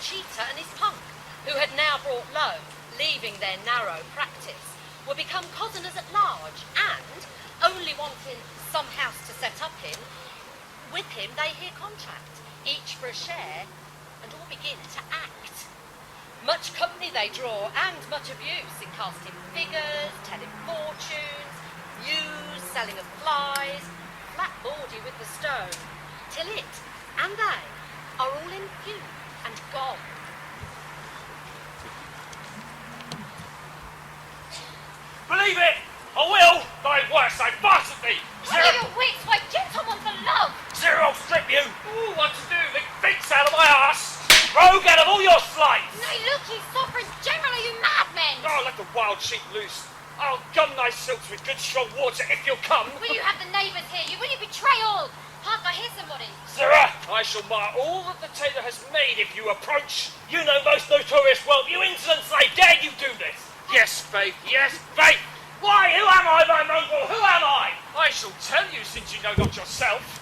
cheater and his punk, who had now brought low, leaving their narrow practice, were become cozeners at large, and, only wanting some house to set up in, with him they here contract, each for a share, and all begin to act. Much company they draw, and much abuse in casting figures, telling fortunes, news, selling of flies, flat board you with the stone, till it and they are all in feud and gone. Believe it! I will! Thy worst, thy varsity! What are your wits? Why, gentlemen, for love! Zero, I'll strip you! Ooh, what to do? Lick bits out of my arse! Rogue out of all your slides! Nay, look, you sovereigns general, are you madmen? Oh, let the wild sheep loose. I'll gum thy silks with good strong water if you'll come. Will you have the neighbours here? Will you betray all? Hark, I hear somebody. Sirrah, I shall mar all that the tailor has made if you approach. You know most notorious whelp, you insolent slave, dare you do this? Yes, Faith, yes, Faith! Why, who am I, my mongrel, who am I? I shall tell you, since you know not yourself.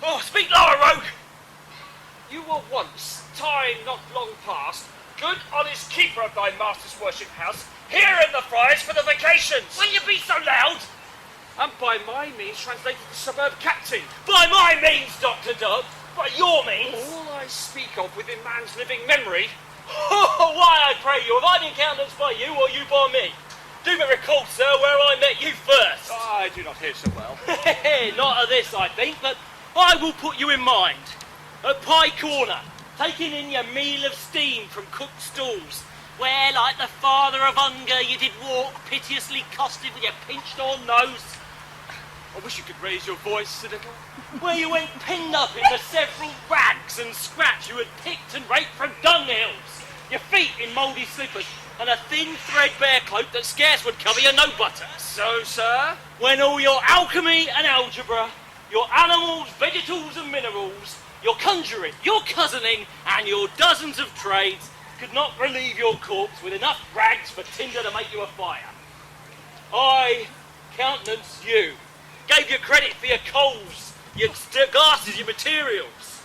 Oh, speak lower, rogue! You were once, time not long past, good honest keeper of thy master's worship house, here in the friars for the vacations. Will you be so loud? And by my means translated the suburb captain. By my means, Dr. Dodd. By your means. All I speak of within man's living memory. Oh, why, I pray you, have I been countenanced by you or you by me? Do me recall, sir, where I met you first. I do not hear so well. Not of this, I think, but I will put you in mind. At Pie Corner, taking in your meal of steam from cooked stalls, where, like the father of hunger, you did walk piteously costed with your pinched on nose. I wish you could raise your voice a little. Where you went pinned up in the several rags and scraps you had picked and raked from dunghills, your feet in mouldy slippers, and a thin threadbare cloak that scarce would cover your no butter. So, sir, when all your alchemy and algebra, your animals, vegetables and minerals, your conjuring, your cousining, and your dozens of trades could not relieve your corpse with enough rags for tinder to make you a fire. I countenanced you, gave you credit for your coals, your glasses, your materials.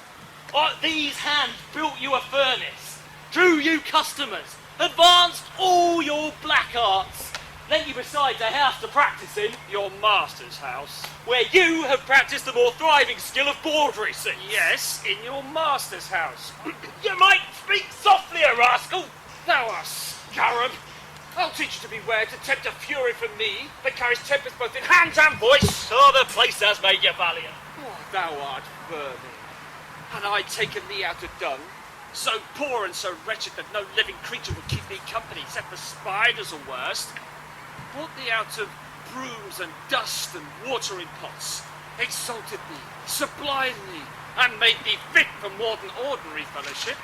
These hands built you a furnace, drew you customers, advanced all your black arts, lent you besides a house to practice in, your master's house, where you have practiced the more thriving skill of board racing. Yes, in your master's house. You might speak softly, a rascal. Thou art scarab. I'll teach you to beware to tempt a fury from me that carries tempest both in hand and voice. Oh, the place has made you valiant. Oh, thou art vermin. Had I taken thee out of dung, so poor and so wretched that no living creature would keep thee company except for spiders or worse, brought thee out of brooms and dust and watering pots, exalted thee, sublimed thee, and made thee fit for more than ordinary fellowship,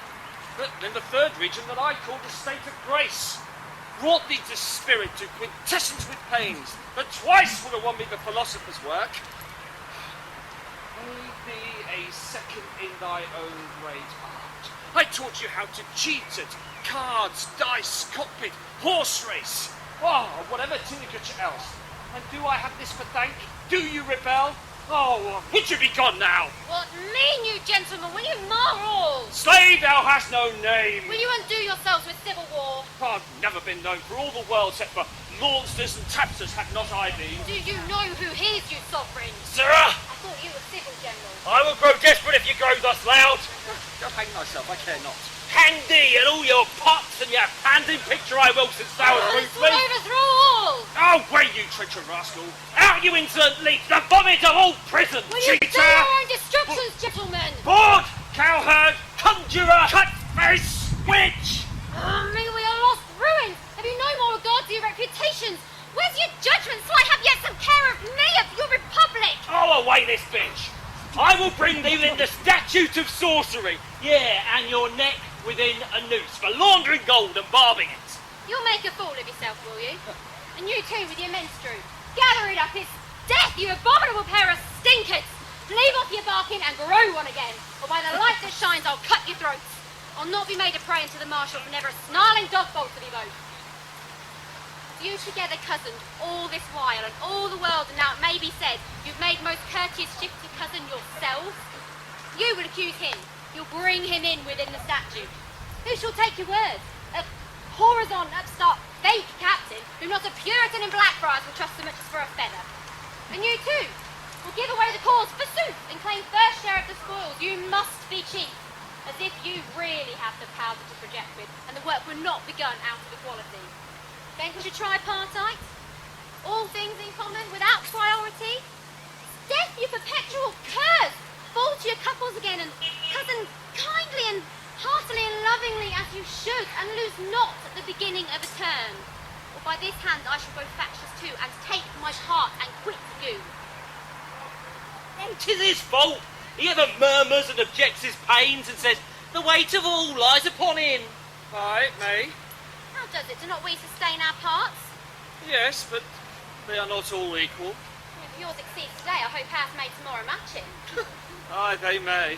but in the third region that I call the state of grace, brought thee to spirit, to quintessence with pains, that twice would have won me the philosopher's work, made thee a second in thy own great art. I taught you how to cheat at cards, dice, cockpit, horse race, whatever tinkerture else. And do I have this for thank? Do you rebel? Oh, would you be gone now? What mean you, gentlemen? Will you mar all? Slave, thou hast no name. Will you undo yourselves with civil war? I've never been known for all the world except for monsters and tapsters, had not I been. Do you know who hears you, sovereign? Sirrah! I thought you were civil, general. I will grow desperate if you grow thus loud. Go hang myself, I care not. Hang thee and all your pots and your pans in picture I will since thou hast This proved will me. overthrow all! Oh, wait, you treacherous rascal! Out, you insolent leech, the vomit of all prison, Will you cheater! do your own destructions, gentlemen? Board, cowherd, conjurer, cut-face, witch! Me, we are lost ruins. Have you no more regard to your reputations? Where's your judgment so I have yet some care of me, of your republic? Oh, away this bitch! I will bring thee in the statute of sorcery, and your neck within a noose for laundering gold and barbing it. You'll make a fool of yourself, will you? And you too with your menstruum. Gather it up, it's death, you abominable pair of stinkers! Leave off your barking and grow one again, or by the light that shines I'll cut your throats. I'll not be made a prey unto the marshal for never a snarling dog bolt to be both. You together cousined all this while, and all the world, and now it may be said, you've made most courteous shifty cousin yourself. You would accuse him, you'll bring him in within the statute. Who shall take your words? A horizon, upstart, fake captain, whom not a Puritan in Blackfriars will trust so much as for a feather. And you too will give away the cause, forsooth, and claim first share of the spoils. You must be chief, as if you really have the powder to project with, and the work were not begun out of equality. Then could you tripartite? All things in common, without priority? Death, you perpetual curse! Fall to your couples again, and cousin kindly and heartily and lovingly as you should, and lose not at the beginning of a term. Or by this hand I shall go factious too, and take my part and quit you. Oh, 'tis his fault. He ever murmurs and objects his pains and says, the weight of all lies upon him. Aye, me. How does it? Do not we sustain our parts? Yes, but they are not all equal. If yours exceeds today, I hope ours may tomorrow match him. Aye, they may.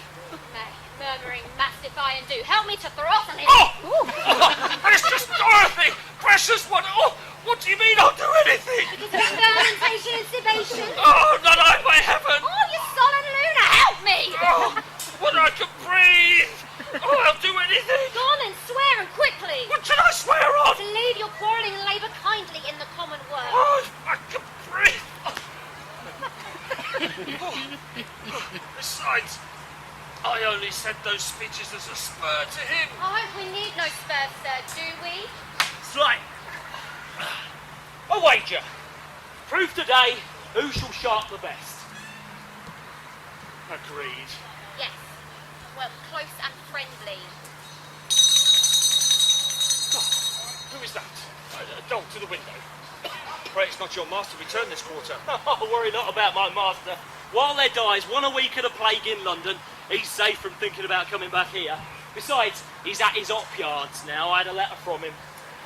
May, murmuring massify and do. Help me to throttle him. Oh! It's just Dorothy! Precious one! Oh, what do you mean I'll do anything? Because of fermentation and sebation. Oh, not I, my heaven! Oh, you sullen Luna, help me! Oh, when I can breathe! Oh, I'll do anything! Go on and swear, and quickly. What should I swear on? To leave your quarrelling and labour kindly in the common work. Oh, I can breathe! Besides, I only said those speeches as a spur to him. Oh, we need no spurs, sir, do we? That's right. A wager. Prove today who shall sharp the best. Agreed. Yes. Well, close and friendly. Oh, who is that? A dog to the window. Pray it's not your master returned this quarter. Oh, worry not about my master. While there dies one a week of the plague in London, he's safe from thinking about coming back here. Besides, he's at his op yards now. I had a letter from him.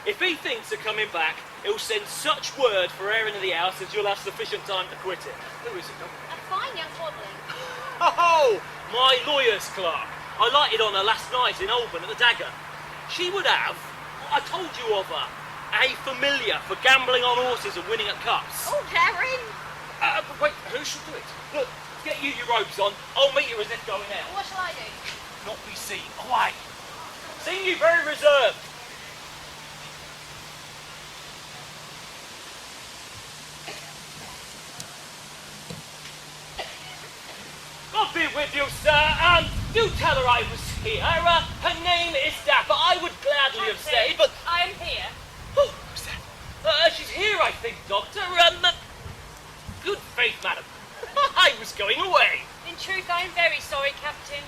If he thinks of coming back, he'll send such word for airing of the house as you'll have sufficient time to quit it. Who is it? A fine young quadling. Oh, my lawyer's clerk. I lighted on her last night in Holborn at the Dagger. She would have, I told you of her, a familiar for gambling on horses and winning at cups. Oh, daring. But wait, who should do it? Look, get you your robes on. I'll meet you as if going out. What shall I do? Not be seen. Away. Seeing you very reserved. God be with you, sir. Do tell her I was here. Her name is Dapper. I would gladly have stayed, but... I am here. Oh, who's that? She's here, I think, Doctor. Good faith, madam. I was going away. In truth, I am very sorry, Captain.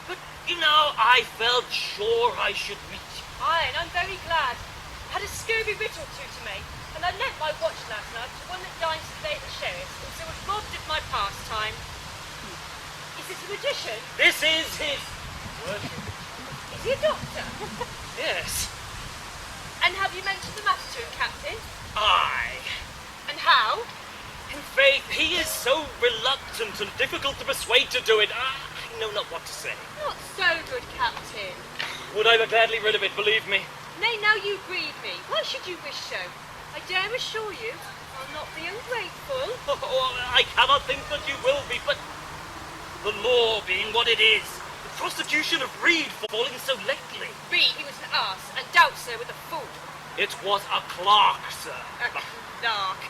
But, you know, I felt sure I should meet you. Aye, and I'm very glad. Had a scurvy writ or two to make, and I lent my watch last night to one that dines today at the sheriff's, and so was robbed of my pastime. Is this a magician? This is his worship. Is he a doctor? Yes. And have you mentioned the matter to him, Captain? Aye. And how? In faith, he is so reluctant and difficult to persuade to do it. I know not what to say. Not so good, Captain. Would I were gladly rid of it, believe me. Nay, now you grieve me. Why should you wish so? I dare assure you, I'll not be ungrateful. Oh, I cannot think that you will be, but the law being what it is, the prosecution of Reed for falling so lately. Reed, he was an arse, and doubt, sir, with a fool. It was a clerk, sir. A clerk.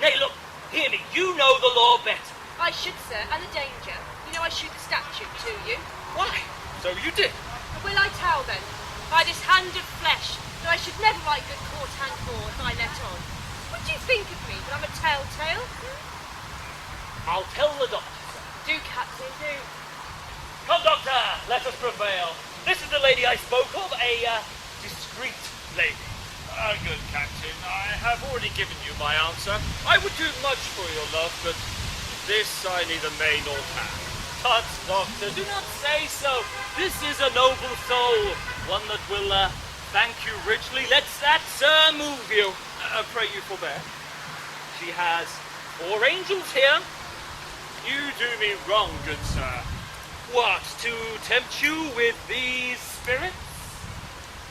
Nay, look, hear me. You know the law better. I should, sir, and the danger. You know I shoot the statute to you. Why? So you did. And will I tell then, by this hand of flesh, that I should never write good court hand more if I let on? What do you think of me, that I'm a telltale? I'll tell the doctor, sir. Do, Captain, do. Come, doctor, let us prevail. This is the lady I spoke of, a discreet lady. Good, Captain. I have already given you my answer. I would do much for your love, but this I neither may nor can. Tut, doctor, do not say so. This is a noble soul, one that will thank you richly. Let that, sir, move you. Pray you forbear. She has 4 angels here. You do me wrong, good sir. What, to tempt you with these spirits?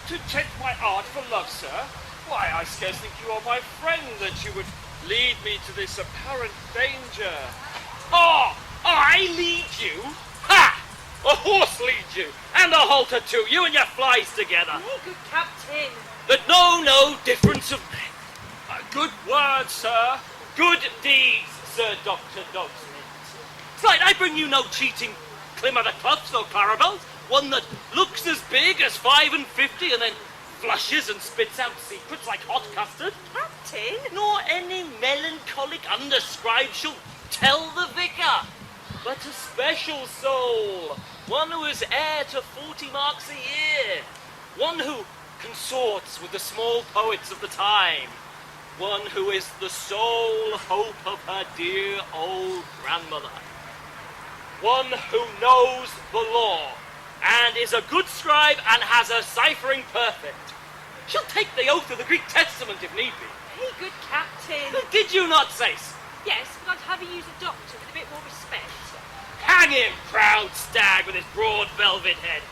To tempt my art for love, sir? Why, I scarce think you are my friend that you would lead me to this apparent danger. Oh, I lead you? Ha! Oh, horse lead you, and a halter too, you and your flies together. Nay, good captain. That know no difference of men. Good words, sir. Good deeds, Sir Dr. Dawson. It's like I bring you no cheating Clim of the Clubs or Clarabelles, one that looks as big as 5 and 50 and then flushes and spits out secrets like hot custard. Captain? Nor any melancholic underscribe shall tell the vicar, but a special soul, one who is heir to 40 marks a year, one who consorts with the small poets of the time, one who is the sole hope of her dear old grandmother, one who knows the law, and is a good scribe and has her ciphering perfect. She'll take the oath of the Greek Testament if need be. Hey, good captain. Did you not say so? Yes, but I'd have you use a doctor with a bit more respect. Hang him, proud stag with his broad velvet head.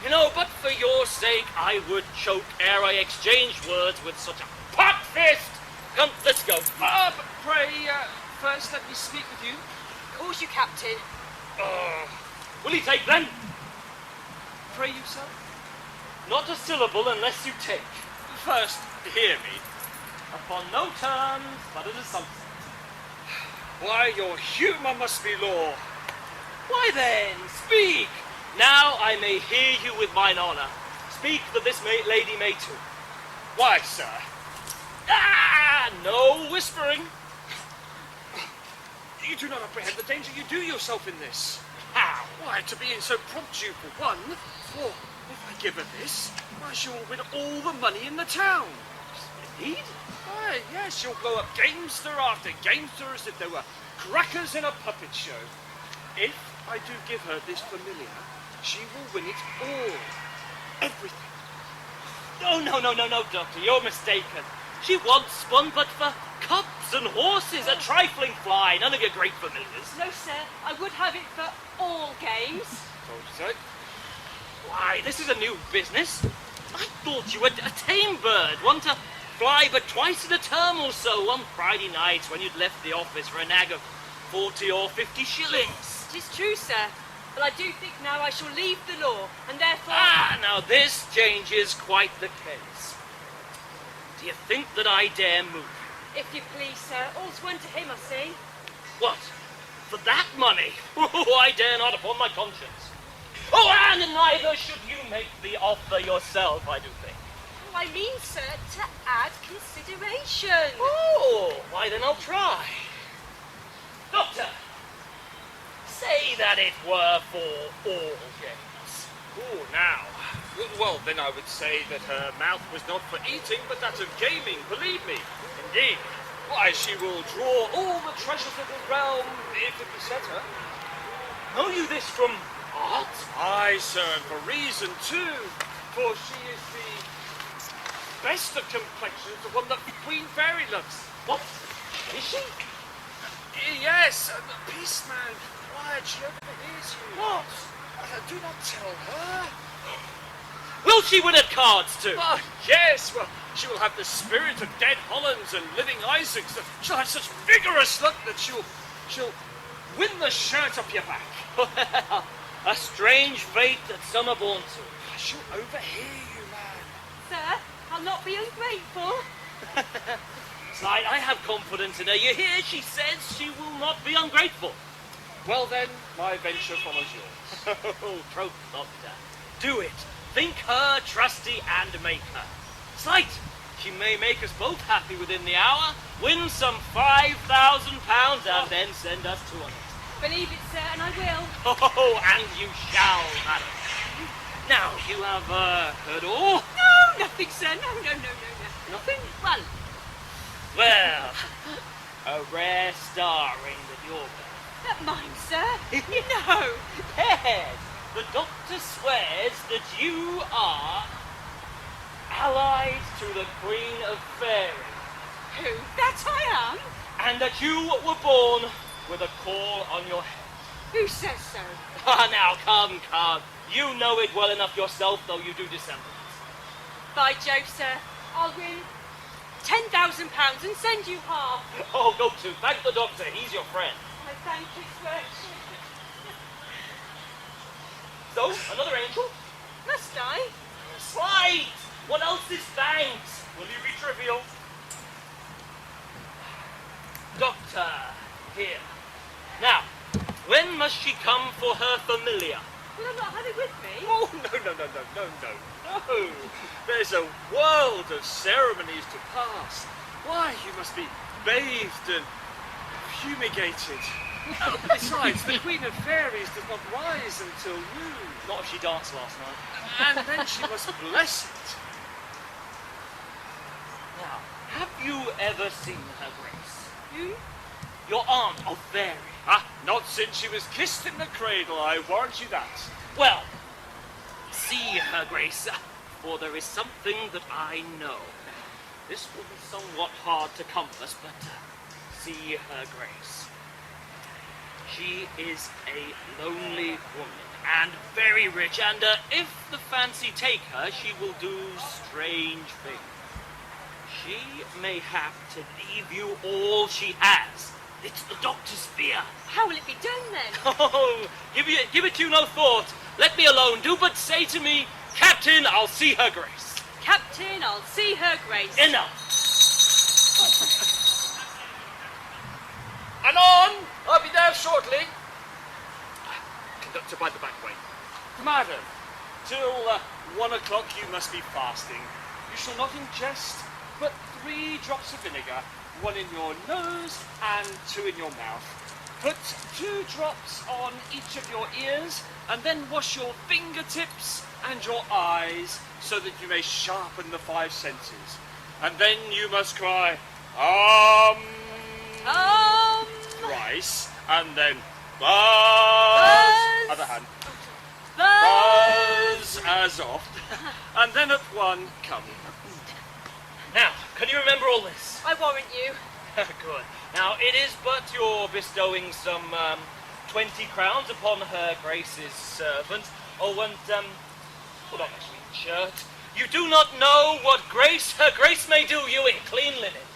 You know, but for your sake, I would choke ere I exchanged words with such a pot fist. Come, let's go. Pray, first let me speak with you. Of course you, captain. Will he take then? Pray you, sir? Not a syllable unless you take. First, hear me. Upon no terms, but it is something. Why, your humour must be law. Why then, speak. Now I may hear you with mine honour. Speak that this lady may too. Why, sir? No whispering. You do not apprehend the danger you do yourself in this. How? Why, to be in so prompt you for one, for if I give her this, why, she will win all the money in the town. Indeed? Why, yes, you'll blow up gamester after gamester as if they were crackers in a puppet show. If I do give her this familiar, she will win it all. Everything. No, Doctor, you're mistaken. She wants one but for cups and horses, a trifling fly, none of your great familiars. No, sir, I would have it for all games. Told you so. Why, this is a new business. I thought you were a tame bird, one to fly but twice in a term or so, on Friday nights when you'd left the office for a nag of 40 or 50 shillings. It is true, sir, but I do think now I shall leave the law, and therefore... Now this changes quite the case. Do you think that I dare move? If you please, sir, all's one to him, I see. What? For that money? I dare not upon my conscience. Oh, and neither should you make the offer yourself, I do think. Oh, I mean, sir, to add consideration. Oh, why then I'll try. Doctor, say that it were for all games. Oh, now. Well, then I would say that her mouth was not for eating, but that of gaming, believe me. Indeed. Why, she will draw all the treasures of the realm if it beset her. Know you this from art? Aye, sir, and for reason too. For she is the best of complexions, the one that Queen Fairy loves. What? Is she? Yes, peace, man. Quiet, she overhears you. What? Do not tell her. Will she win at cards too? Oh, yes, well, she will have the spirit of dead Hollands and living Isaacs. She'll have such vigorous luck that she'll win the shirt off your back. A strange fate that some are born to. She'll overhear you, man. Sir, I'll not be ungrateful. Side, I have confidence in her. You hear? She says she will not be ungrateful. Well then, my venture follows yours. Oh, troth, Doctor. Do it. Think her trusty and make her. Sight, she may make us both happy within the hour, win some £5,000 and then send us to it. Believe it, sir, and I will. Oh, and you shall, madam. Now, you have heard all? No, nothing, sir. No. Nothing? Well, a rare star ring at your bell. Not mine, sir. No, yes. The doctor swears that you are allied to the Queen of Fairy. Who? That I am? And that you were born with a caul on your head. Who says so? Now, come. You know it well enough yourself, though you do dissemble it. By Jove, sir, I'll win £10,000 and send you half. Oh, go to. Thank the doctor. He's your friend. I thank you, sir. So, another angel? Must I? That's right! What else is thanks? Will you be trivial? Doctor, here. Now, when must she come for her familiar? Well, I've not had it with me. Oh, no. There's a world of ceremonies to pass. Why, you must be bathed and fumigated. Besides, the Queen of Fairies does not rise until noon. Not if she danced last night. And then she must bless it. Now, have you ever seen her grace? You? Your aunt of Fairy? Ah, not since she was kissed in the cradle, I warrant you that. Well, see her grace, for there is something that I know. This will be somewhat hard to compass, but see her grace. She is a lonely woman, and very rich, and if the fancy take her, she will do strange things. She may have to leave you all she has. It's the doctor's fear. How will it be done then? Oh, give it you no thought. Let me alone. Do but say to me, Captain, I'll see her grace. Captain, I'll see her grace. Enough. Anon! I'll be there shortly. Conductor by the back way. Madam, till 1 o'clock you must be fasting. You shall not ingest but 3 drops of vinegar, 1 in your nose and 2 in your mouth. Put 2 drops on each of your ears, and then wash your fingertips and your eyes, so that you may sharpen the 5 senses. And then you must cry, thrice, and then buzz. Other hand. Buzz as oft, and then at 1 come. Now, can you remember all this? I warrant you. Good. Now, it is but your bestowing some 20 crowns upon her grace's servant. Oh, and, well, not actually shirt. You do not know what her grace may do you in clean linen.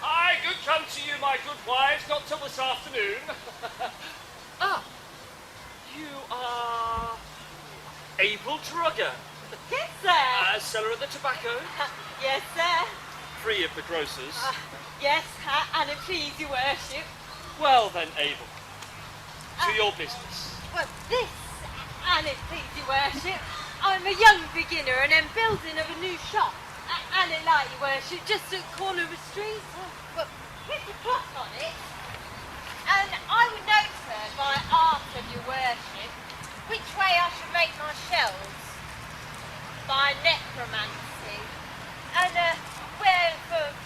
I could come to you, my good wives, not till this afternoon. Ah, you are Abel Drugger, Yes, sir. seller of the tobacco, Yes, sir. free of the grocers. Yes, and it please your worship. Well then, Abel, to your business. Well, this, and it please your worship, I'm a young beginner and I'm building of a new shop. And it like your worship, just at the corner of a street. Well, with the cloth on it. And I would know, sir, by art of your worship, which way I should make my shelves. By necromancy. And where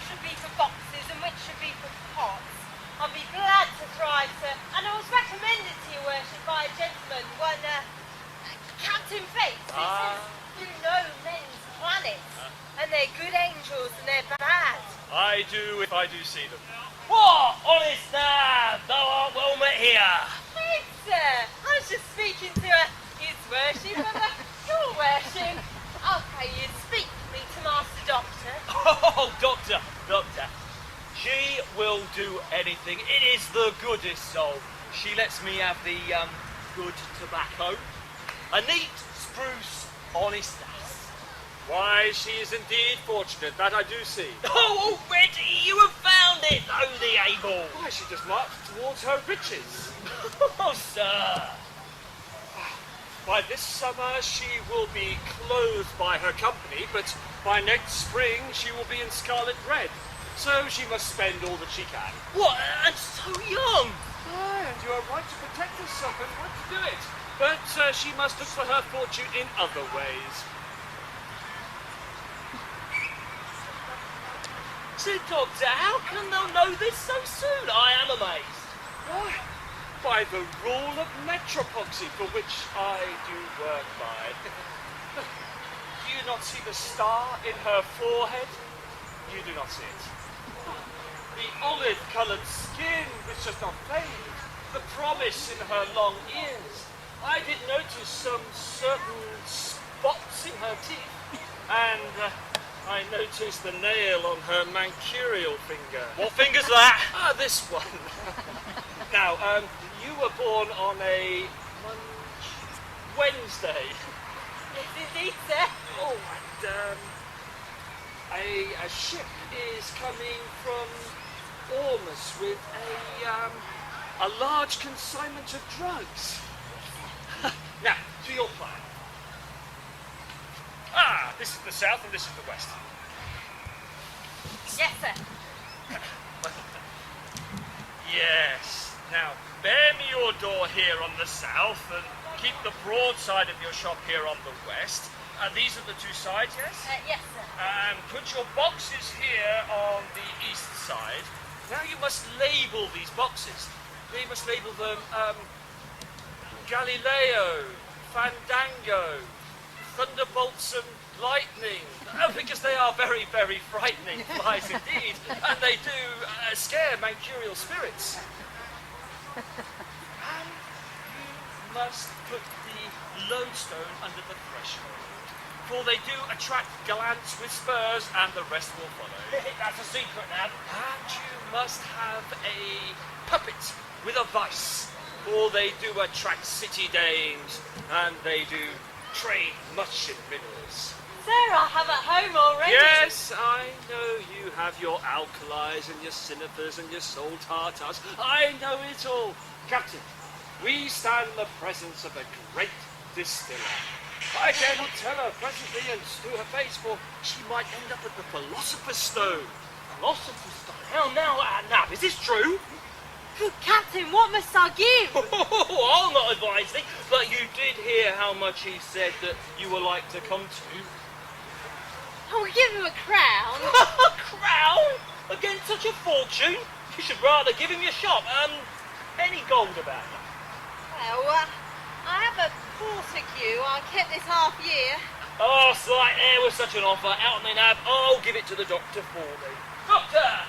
should be for boxes and which should be for pots. I'll be glad to try, sir. And I was recommended to your worship by a gentleman, one Captain Fates. He says, you know men's planets. And they're good angels and they're bad. I do if I do see them. What? Honest now, thou art well met here. Yes, sir. I was just speaking to his worship and your worship. Okay, you speak to me to Master Doctor. Oh, Doctor. She will do anything. It is the goodest soul. She lets me have the good tobacco. A neat, spruce, honest lass. Why, she is indeed fortunate, that I do see. Oh, already you have found it, though, the Abel. Why, she just marched towards her riches. Oh, sir. By this summer she will be clothed by her company, but by next spring she will be in scarlet red. So she must spend all that she can. What? And so young? And you are right to protect herself and right to do it. But she must look for her fortune in other ways. Said Doctor, how can thou know this so soon? I am amazed. Why? By the rule of metropoxy, for which I do work by. Do you not see the star in her forehead? You do not see it. The olive-coloured skin which does not fade. The promise in her long ears. I did notice some certain spots in her teeth. And I noticed the nail on her mancurial finger. What finger's that? Ah, this one. Now, you were born on a Wednesday. Yes, indeed, sir. Oh, and a ship is coming from Ormus with a large consignment of drugs. Now, to your plan. Ah, this is the south and this is the west. Yes, sir. Yes. Now, bear me your door here on the south and keep the broad side of your shop here on the west. These are the two sides, yes? Yes, sir. And put your boxes here on the east side. Now you must label these boxes. You must label them Galileo, Fandango, Thunderbolts and Lightning, because they are very, very frightening flies indeed, and they do scare managerial spirits. And you must put the lodestone under the threshold, for they do attract gallants with spurs, and the rest will follow. That's a secret now. And you must have a puppet with a vice, for they do attract city dames, and they do trade much in riddles. Sir, I have a home already. Yes, I know you have your alkalis and your sinifers and your soul tartars. I know it all. Captain, we stand in the presence of a great distiller. I dare not tell her presently and to her face, for she might end up at the Philosopher's Stone. Philosopher's Stone? Now, is this true? Good Captain, what must I give? I'll not advise thee, but you did hear how much he said that you were like to come to. I'll give him a crown. A crown? Against such a fortune? You should rather give him your shop. Any gold about you? Well, I have a Portigue I kept this half year. Oh, slight air with such an offer. Out on the nab, I'll give it to the doctor for thee. Doctor!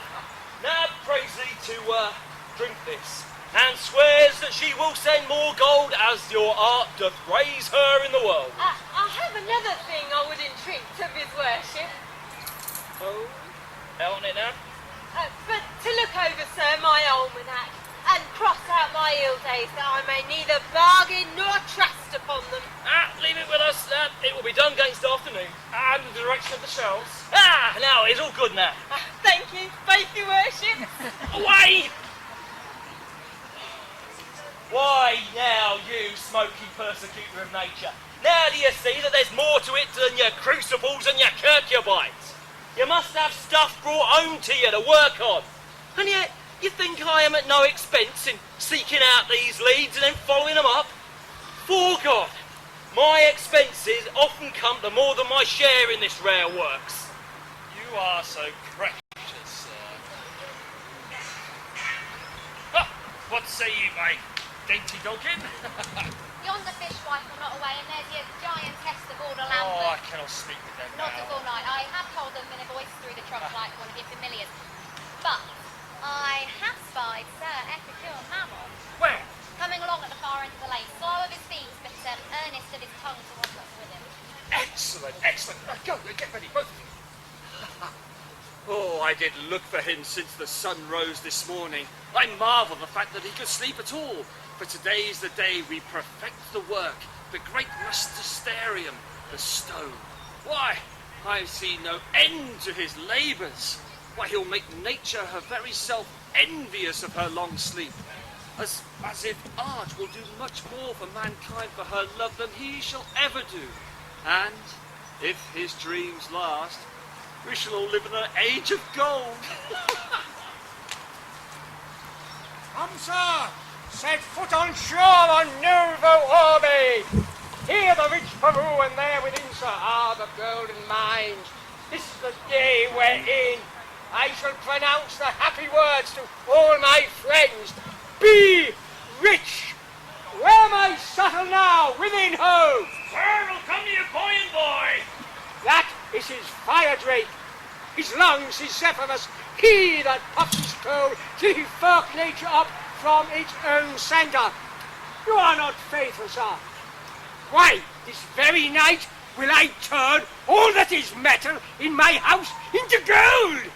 Nab prays thee to drink this, and swears that she will send more gold as your art doth raise her in the world. I have another thing I would entreat of his worship. Oh? Out on it now? But to look over, sir, my almanac, and cross out my ill days that I may neither bargain nor trust upon them. Leave it with us. It will be done against afternoon. And the direction of the shelves. Now, it's all good now. Thank you, faith your worship. Away! Why now, you smoky persecutor of nature? Now do you see that there's more to it than your crucibles and your concubines? You must have stuff brought home to you to work on. And yet, you think I am at no expense in seeking out these leads and then following them up? For God, my expenses often come to more than my share in this rare works. You are so precious, sir. What say you, mate? Dainty doggin? Yonder fishwife will not away, and there's your giantess of order Oh, I Lambert. cannot speak with them Not now. of all night. I have told them in a voice through the trunk like one of your familiars. But I have spied Sir EPICURE MAMMON Where? coming along at the far end of the lane, slow of his feet, but earnest of his tongue to what's up with him. Excellent, excellent. Now go, get ready, both of you. Oh, I did look for him since the sun rose this morning. I marvel the fact that he could sleep at all. For today's the day we perfect the work, the great magisterium, the stone. Why, I see no end to his labours. Why, he'll make nature her very self envious of her long sleep. As if art will do much more for mankind for her love than he shall ever do. And, if his dreams last, we shall all live in an age of gold. Come, sir, set foot on shore on Nouveau Orbe. Here the rich Peru, and there within, sir, are the golden mines. This is the day wherein I shall pronounce the happy words to all my friends. Be rich. Where may settle now within home? Sir, will come to you by and by. That is his fire drake. His lungs is Zephyrus, he that puffs his coal till he fork nature up from its own centre. You are not faithful, sir. Why, this very night will I turn all that is metal in my house into gold.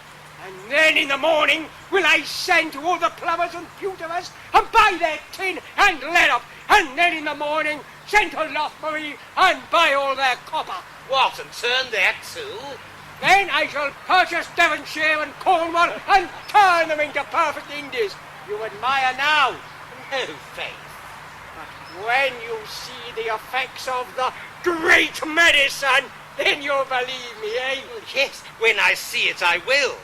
And then in the morning will I send to all the plovers and pewterers and buy their tin and lead up, and then in the morning send to Lothbury and buy all their copper. What, and turn that too? Then I shall purchase Devonshire and Cornwall and turn them into perfect Indies. You admire now. No faith. But when you see the effects of the great medicine, then you'll believe me, eh? Yes, when I see it I will.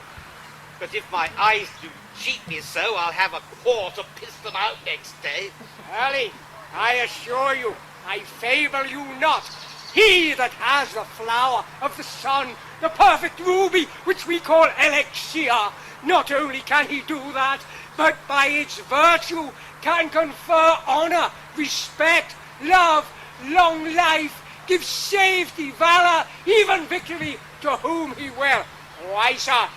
But if my eyes do cheat me so, I'll have a quart to piss them out next day. Early, I assure you, I fable you not. He that has the flower of the sun, the perfect ruby, which we call elixir, not only can he do that, but by its virtue can confer honour, respect, love, long life, give safety, valour, even victory to whom he will. Why, sir,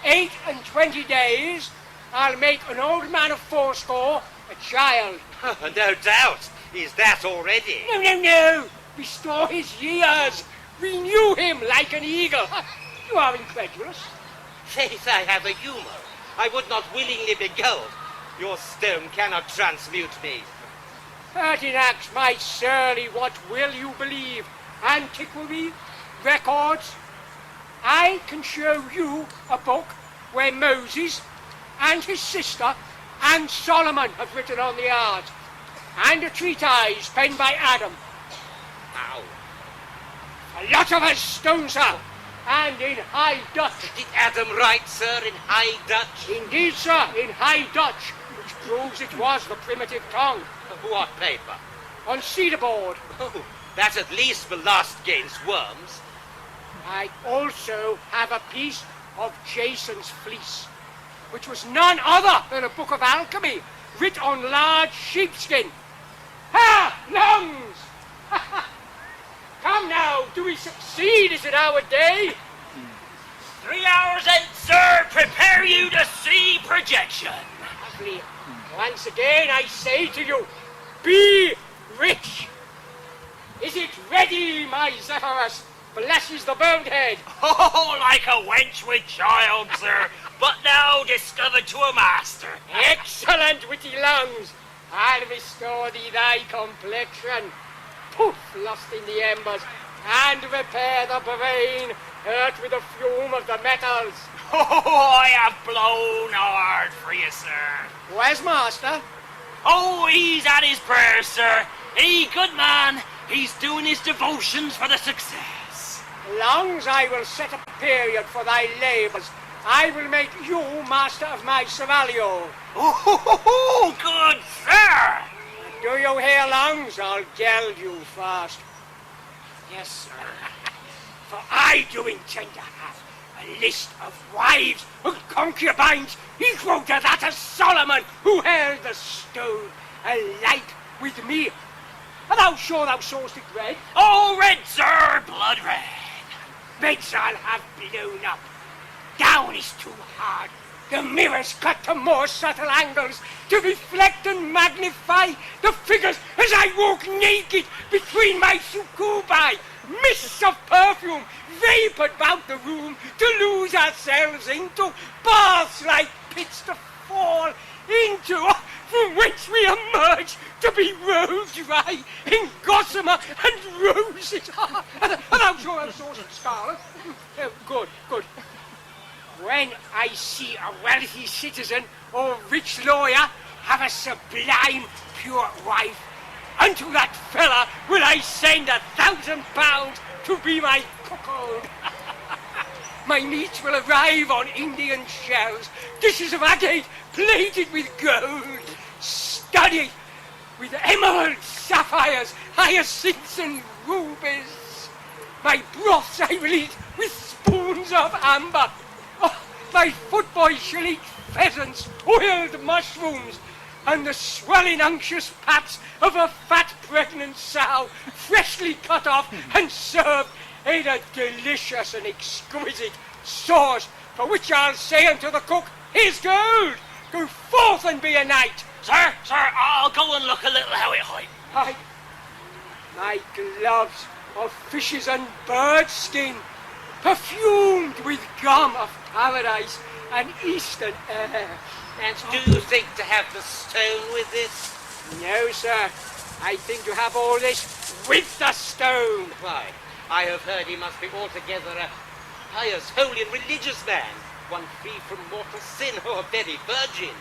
in 28 days, I'll make an old man of 80 a child. No doubt. He's that already. No. Restore his years. Renew him like an eagle. You are incredulous. Faith, I have a humour. I would not willingly be gulled. Your stone cannot transmute me. Pertinax, my surly, what will you believe? Antiquary? Records? I can show you a book where Moses and his sister and Solomon have written on the art, and a treatise penned by Adam. How? A lot of us stones her, and in High Dutch. Did Adam write, sir, in High Dutch? Indeed, sir, in High Dutch, which proves it was the primitive tongue. What paper? On cedar board. Oh, that at least will last against worms. I also have a piece of Jason's fleece, which was none other than a book of alchemy, writ on large sheepskin. Ha! Lungs! Come now, do we succeed? Is it our day? 3 hours and, sir, prepare you to see projection. Lovely. Once again I say to you, be rich. Is it ready, my Zephyrus? Blesses the bonehead. Oh, like a wench with child, sir, but now discovered to a master. Excellent, witty lungs. I'll restore thee thy complexion. Poof, lost in the embers, and repair the brain, hurt with the fume of the metals. Oh, I have blown hard for you, sir. Where's master? Oh, he's at his prayers, sir. He good man. He's doing his devotions for the success. Lungs, I will set a period for thy labours. I will make you master of my Seraglio. Oh, good, sir. Do you hear, Lungs? I'll geld you first. Yes, sir. For I do intend to have a list of wives and concubines equal to that of Solomon, who held the stone alike with me. Are thou sure thou sawest it red? Oh, red, sir, blood red. Beds I'll have blown up. Down is too hard. The mirrors cut to more subtle angles to reflect and magnify the figures as I walk naked between my succubi. Mists of perfume vapored about the room to lose ourselves into, baths like pits to fall into, from which we emerge to be rose dry in gossamer and roses. And thou sure thou sawest it scarlet? Good. When I see a wealthy citizen or rich lawyer have a sublime, pure wife, unto that fella will I send £1,000 to be my cuckold. My meats will arrive on Indian shells, dishes of agate plated with gold, studded with emeralds, sapphires, hyacinths and rubies. My broths I will eat with spoons of amber. Oh, my footboy shall eat pheasants, oiled mushrooms, and the swelling unctuous pats of a fat pregnant sow, freshly cut off and served in a delicious and exquisite sauce, for which I'll say unto the cook, here's gold, go forth and be a knight. Sir, I'll go and look a little how it hide. My gloves of fishes and bird skin, perfumed with gum of paradise and eastern air. And do you think to have the stone with this? No, sir. I think to have all this with the stone. Why, I have heard he must be altogether a pious, holy and religious man, one free from mortal sin, or a very virgin.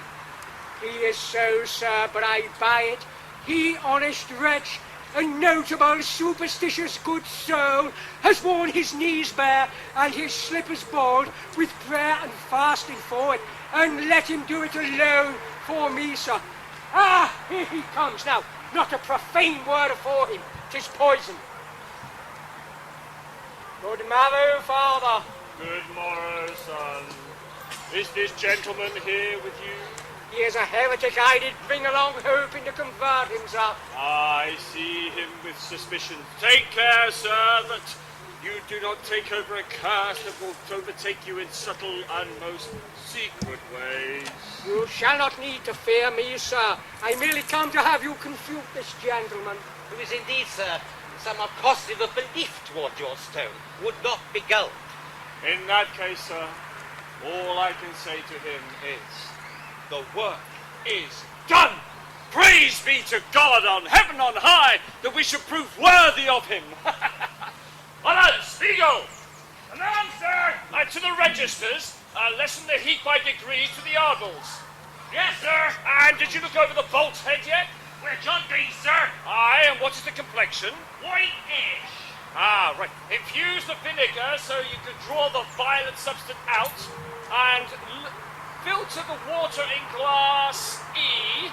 He is so, sir, but I buy it. He, honest wretch, a notable, superstitious good soul, has worn his knees bare and his slippers bald with prayer and fasting for it, and let him do it alone for me, sir. Ah, here he comes now. Not a profane word for him. 'Tis poison. Good morrow, father. Good morrow, son. Is this gentleman here with you? He is a heretic I did bring along hoping to convert himself. I see him with suspicion. Take care, sir, that you do not take over a curse that will overtake you in subtle and most secret ways. You shall not need to fear me, sir. I merely come to have you confute this gentleman. Who is indeed, sir, somewhat positive of belief toward your stone, would not be gulled. In that case, sir, all I can say to him is, the work is done! Praise be to God on heaven on high, that we should prove worthy of him! Helen, Spiegel! Anon, sir! To the registers, lessen the heat by degrees to the arbels. Yes, sir! And did you look over the bolt head yet? Where John be, sir? Aye, and what is the complexion? White-ish. Ah, right. Infuse the vinegar so you can draw the violet substance out, and filter the water in glass E,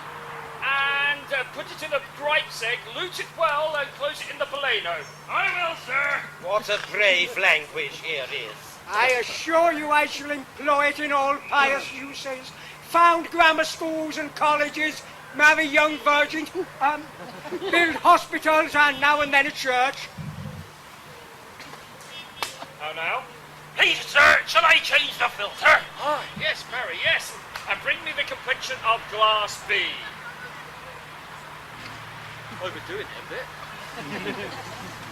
and put it in a grapes egg, lute it well, and close it in the Polano. I will, sir. What a brave language here is. I assure you I shall employ it in all pious uses, found grammar schools and colleges, marry young virgins, build hospitals, and now and then a church. How now? Please, sir, shall I change the filter? Ah, yes, Mary, yes. And bring me the complexion of glass B. Overdoing it a bit.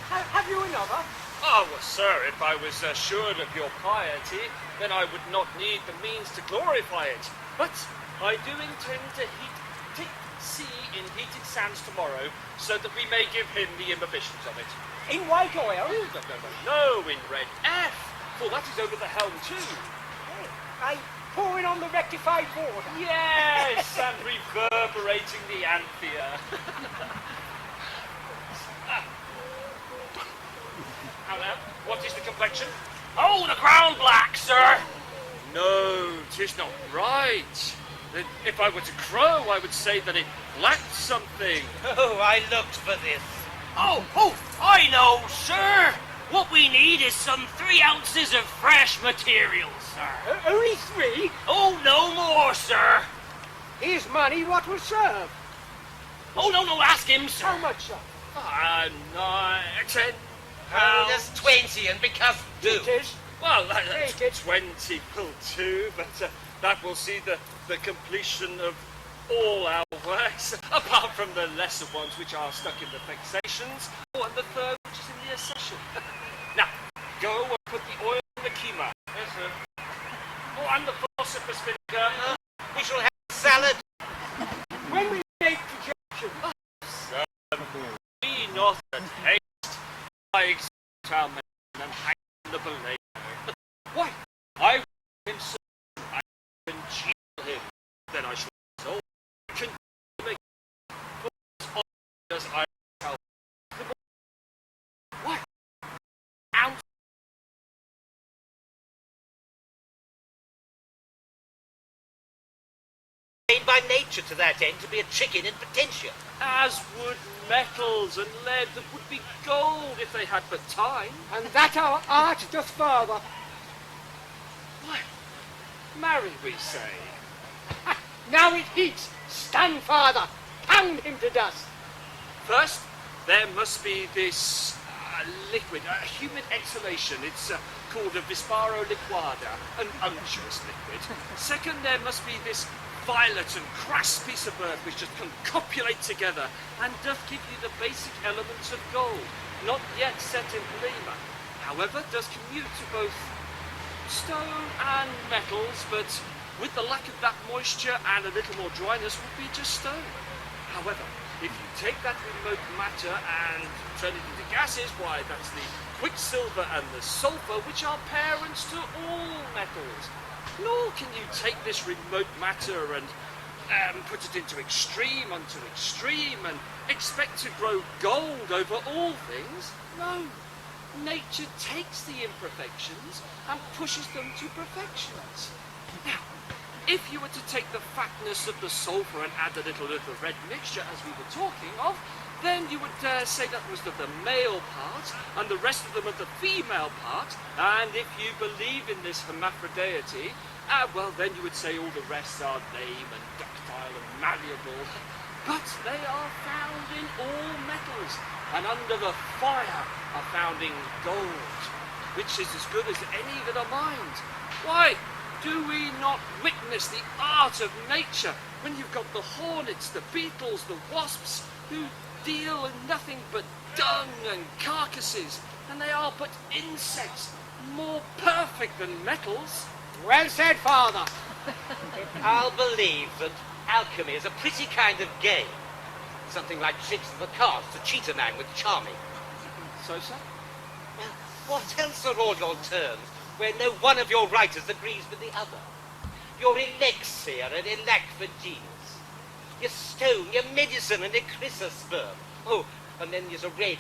Have you another? Oh, well, sir, if I was assured of your piety, then I would not need the means to glorify it. But I do intend to take C in heated sands tomorrow, so that we may give him the imbibitions of it. In white oil? No, in red F, for that is over the helm too. I pour it on the rectified water. Yes, and reverberating the amphia. How now? What is the complexion? Oh, the ground black, sir. No, 'tis not right. If I were to crow, I would say that it lacked something. Oh, I looked for this. Oh, I know, sir. What we need is some 3 ounces of fresh material, sir. Only 3? Oh, no more, sir. Here's money, what will serve? Oh, no, ask him, sir. How much, sir? 9, 10 Oh, pounds. there's 20 and because do. It is. Well, that's Take it. 20 will do, but that will see the completion of all our works, apart from the lesser ones which are stuck in the vexations, and the third which is in the accession. Now, go and put the oil in the keema. Yes, sir. Oh, and the philosopher's vinegar. We shall have salad. When we make projection. Sir, be not a taste. I exalt our men and hang the belay. Why? I will him so I can chill him. Then I shall so can make as I shall. What? Ounce. Made by nature to that end to be a chicken in potentia. As would metals and lead that would be gold if they had but time. And that our art doth further. Why? Marry, we say. Now it heats. Stand, father. Pound him to dust. First, there must be this liquid, a humid exhalation. It's called a Visparo liquada, an unctuous liquid. Second, there must be this violet and crass piece of earth which just can copulate together and doth give you the basic elements of gold, not yet set in Lima. however, does commute to both stone and metals, but with the lack of that moisture and a little more dryness would be just stone. However, if you take that remote matter and turn it into gases, why, that's the quicksilver and the sulfur, which are parents to all metals. Nor can you take this remote matter and put it into extreme unto extreme and expect to grow gold over all things. No. Nature takes the imperfections and pushes them to perfections. Now, if you were to take the fatness of the sulfur and add a little of the red mixture, as we were talking of, then you would say that was of the male part, and the rest of them of the female part, and if you believe in this hermaphrodity, well, then you would say all the rest are lame and ductile and malleable. But they are found in all metals, and under the fire are found in gold, which is as good as any that are mined. Why, do we not witness the art of nature when you've got the hornets, the beetles, the wasps, who deal in nothing but dung and carcasses, and they are but insects, more perfect than metals? Well said, Father. I'll believe that alchemy is a pretty kind of game. Something like tricks of the cards to cheat a man with charming. So, sir? Well, what else are all your terms where no one of your writers agrees with the other? Your elixir and elacvagenes, your stone, your medicine and your chrysosperm. Oh, and then there's a red